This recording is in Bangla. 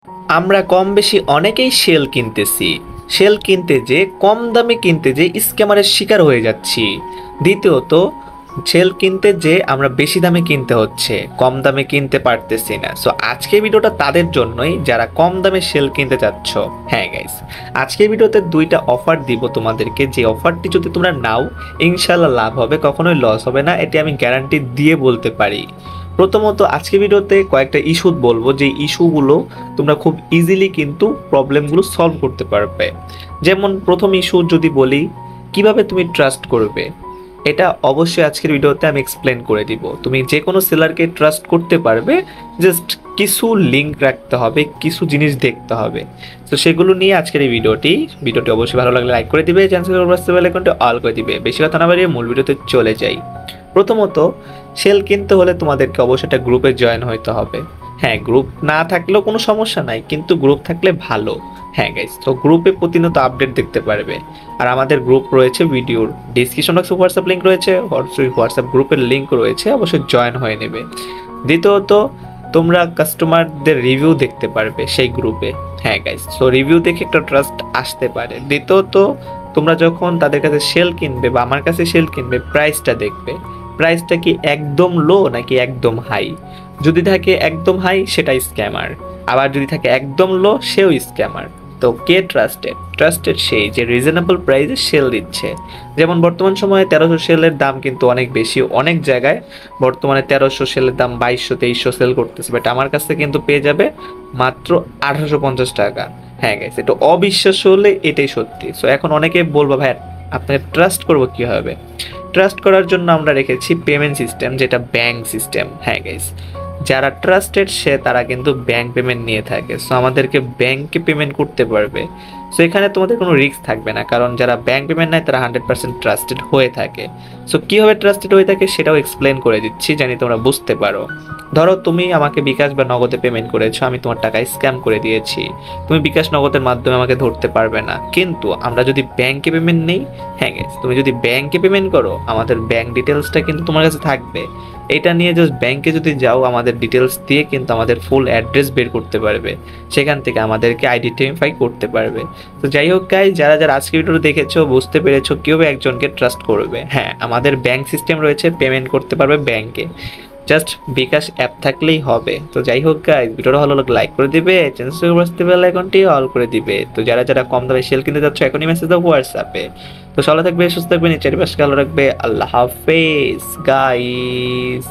আমরা কম বেশি অনেকেই শেল কিনতেছি। শেল কিনতে যে কম দামে কিনতে যে স্ক্যামারের শিকার হয়ে যাচ্ছি। দ্বিতীয়ত, শেল কিনতে যে আমরা বেশি দামে কিনতে হচ্ছে, কম দামে কিনতে পারতেছি না। সো আজকের ভিডিওটা তাদের জন্যই যারা কম দামে শেল কিনতে চাচ্ছ। হ্যাঁ গাইস, আজকের ভিডিওতে দুইটা অফার দিব তোমাদেরকে, যে অফারটি যদি তোমরা নাও ইনশাল্লাহ লাভ হবে, কখনোই লস হবে না, এটি আমি গ্যারান্টি দিয়ে বলতে পারি। প্রথমত আজকে ভিডিওতে কয়েকটা ইস্যু বলবো, যে ইস্যুগুলো তোমরা খুব ইজিলি কিন্তু প্রবলেমগুলো সলভ করতে পারবে। যেমন প্রথম ইস্যু যদি বলি, কিভাবে তুমি ট্রাস্ট করবে, এটা অবশ্যই আজকের ভিডিওতে আমি এক্সপ্লেন করে দিব। তুমি যে কোনো সেলারকে ট্রাস্ট করতে পারবে, জাস্ট কিছু লিঙ্ক রাখতে হবে, কিছু জিনিস দেখতে হবে। তো সেগুলো নিয়ে আজকের এই ভিডিওটি অবশ্যই ভালো লাগলে লাইক করে দিবে, চ্যানেল বেল আইকনটা অল করে দিবে। বেশি কথা না বাড়িয়ে মূল ভিডিওতে চলে যাই। প্রথমত, সেল কিনতে হলে তোমাদেরকে অবশ্যই একটা গ্রুপে জয়েন হইতে হবে। হ্যাঁ, গ্রুপ না থাকলেও কোনো সমস্যা নাই, কিন্তু গ্রুপ থাকলে ভালো। হ্যাঁ গাইস, তো গ্রুপে প্রতিনিয়ত আপডেট দেখতে পারবে। আর আমাদের গ্রুপ রয়েছে, ভিডিওর ডিসক্রিপশন বক্সে হোয়াটসঅ্যাপ লিঙ্ক রয়েছে, হোয়াটসঅ্যাপ গ্রুপের লিঙ্ক রয়েছে, অবশ্যই জয়েন হয়ে নেবে। দ্বিতীয়ত, তোমরা কাস্টমারদের রিভিউ দেখতে পারবে সেই গ্রুপে। হ্যাঁ গাইস, তো রিভিউ দেখে একটা ট্রাস্ট আসতে পারে। দ্বিতীয়ত, তোমরা যখন তাদের কাছে সেল কিনবে বা আমার কাছে সেল কিনবে, প্রাইসটা দেখবে। প্রাইসটা কি একদম লো নাকি একদম হাই। যদি থাকে একদম হাই, সেটা স্ক্যামার। আবার যদি থাকে একদম লো, সেও স্ক্যামার। তো কে ট্রাস্টেড? ট্রাস্টেড সেই যে রিজনেবল প্রাইসে সেল দিচ্ছে। যেমন বর্তমান সময়ে 1300 সেলের দাম কিন্তু অনেক বেশি, অনেক জায়গায় বর্তমানে 1300 সেলের দাম 2200 2300 সেল করতেছে, বাট আমার কাছে কিন্তু পেয়ে যাবে মাত্র 1850 টাকা। হ্যাঁ গাইস, এটা অবিশ্বাস্য হলে এটাই সত্যি। সো এখন অনেকে বলবো, ভাই আপনাকে ট্রাস্ট করবো কীভাবে? ট্রাস্ট করার জন্য আমরা রেখেছি পেমেন্ট সিস্টেম, যেটা ব্যাংক সিস্টেম। হ্যাঁ গাইস, যারা ট্রাস্টেড তারা কিন্তু ব্যাংক পেমেন্ট নিয়ে থাকে। সো আমাদেরকে ব্যাংকে পেমেন্ট করতে পারবে। সো এখানে তোমাদের কোনো রিস্ক থাকবে না, কারণ যারা ব্যাংক পেমেন্ট নেয় তারা 100% ট্রাস্টেড হয়ে থাকে। সো কীভাবে ট্রাস্টেড হয়ে থাকে সেটাও এক্সপ্লেন করে দিচ্ছি, জানি তোমরা বুঝতে পারো। ধরো তুমি আমাকে বিকাশ বা নগদে পেমেন্ট করেছো, আমি তোমার টাকায় স্ক্যাম করে দিয়েছি। তুমি বিকাশ নগদের মাধ্যমে আমাকে ধরতে পারবে না, কিন্তু আমরা যদি ব্যাংকে পেমেন্ট নেই, হ্যাঁ গেস, তুমি যদি ব্যাংকে পেমেন্ট করো, আমাদের ব্যাংক ডিটেলসটা কিন্তু তোমার কাছে থাকবে। এটা নিয়ে জাস্ট ব্যাংকে যদি যাও, আমাদের ডিটেলস দিয়ে কিন্তু আমাদের ফুল অ্যাড্রেস বের করতে পারবে। সেখান থেকে আমাদেরকে আইডেন্টিফাই করতে পারবে। তো যাই হোক গাইস, যারা যারা আজকে ভিডিওটা দেখেছো, বুঝতে পেরেছো কীভাবে একজনকে ট্রাস্ট করবে। হ্যাঁ, আমাদের ব্যাংক সিস্টেম রয়েছে, পেমেন্ট করতে পারবে ব্যাংকে, জাস্ট বিকাশ অ্যাপ থাকলেই হবে। তো যাই হোক গাইস, ভিডিওটা ভালো লাগলে লাইক করে দিবে, চ্যানেল বেল আইকনটি অল করে দিবে। তো যারা যারা কম দামে সেল কিনতে যাচ্ছ, এখনই মেসেজ দাও হোয়াটসঅ্যাপে। তো ভালো থাকবে, সুস্থ থাকবে, চারিপাশে ভালো রাখবে। আল্লাহ হাফেজ গাইস।